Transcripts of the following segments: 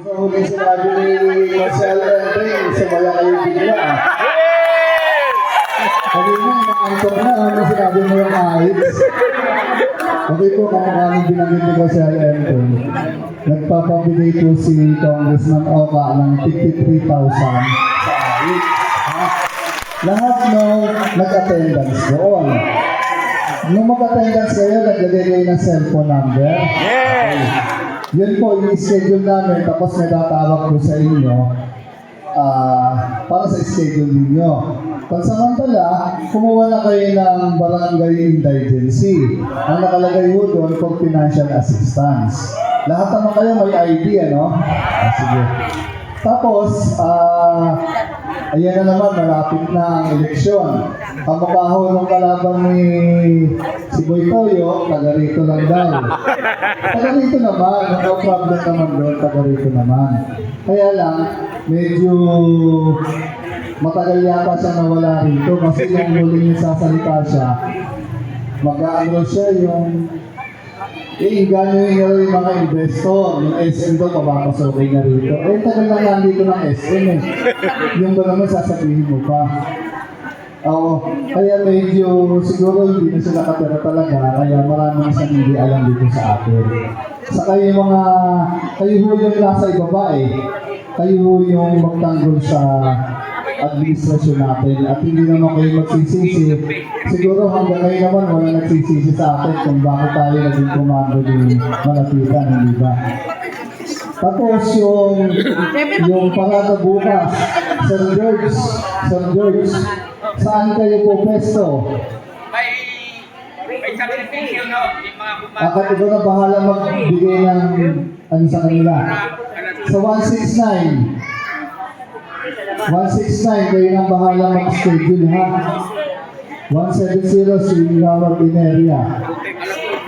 Huli sinabi ni Marcel Andre, sumaya kayo bigla. Sabi mo, naantok na, ano sinabi mo yung ayos? Okay po, kamakaming binanggit ni Marcel Andre. Nagpapabigay po si Congressman Oka ng 53,000 sa ayos. Lahat nung nag-attendance doon. Nung mag-attendance kayo, naglagay kayo ng cellphone number. Yun po, i-schedule namin, tapos may tatawag po sa inyo para sa schedule ninyo. Pansamantala, kumuha na kayo ng barangay indigency. Ang nakalagay po doon for financial assistance. Lahat naman kayo may ID, ano? Sige. Tapos, ayan na naman, malapit na ang eleksyon. Kamukha ng kalaban ni si Boy Toyo, taga rito lang daw. Taga rito naman, no problem naman doon, taga rito naman. Kaya lang, medyo matagal yata siya nawala rito kasi yung huling sasalita siya, mag-aano siya yung ganyan yung mga investor, yung SM daw, papapasokin na rito. Tagal lang nandito ng SM eh. Yung ba naman sasabihin mo pa? Oo, kaya medyo siguro hindi na sila katira talaga, kaya marami na siyang hindi alam dito sa atin. Saka yung mga, kayo ho yung nasa ibaba eh. Kayo ho yung magtanggol sa administrasyon natin at hindi naman kayo magsisisi. Siguro hanggang ngayon naman wala nagsisisi sa atin kung bakit tayo naging komando ng Malatitan, hindi ba? Tapos yung parada bukas, Sir George, saan kayo po pesto? May sakripisyo, no? Yung mga kumanda. Akit ikaw na bahala magbigay ng ano sa kanila. Sa 169, kayo nang bahala mag-schedule, ha? 170 si Howard Ineria.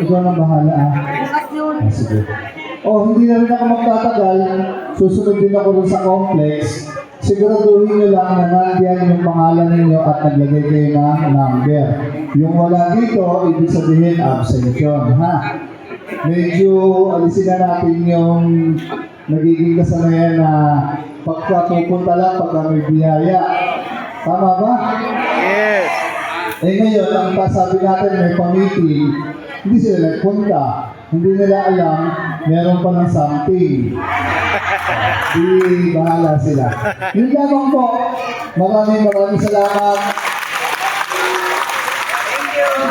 Ikaw nang bahala, ha? Sige. Hindi na rin ako magtatagal. Susunod din ako rin sa complex. Siguraduhin nyo lang na nandiyan yung pangalan ninyo at naglagay kayo ng number. Yung wala dito, ibig sabihin absent yun, ha? Medyo alisin na natin yung nagiging kasanayan na pagkapupunta lang pagka may biyaya. Tama ba? Yes. Ngayon, ang sabi natin may pamiting, hindi sila nagpunta. Hindi nila alam, meron pa ng something. Di bahala sila. Yun lamang po. Maraming salamat.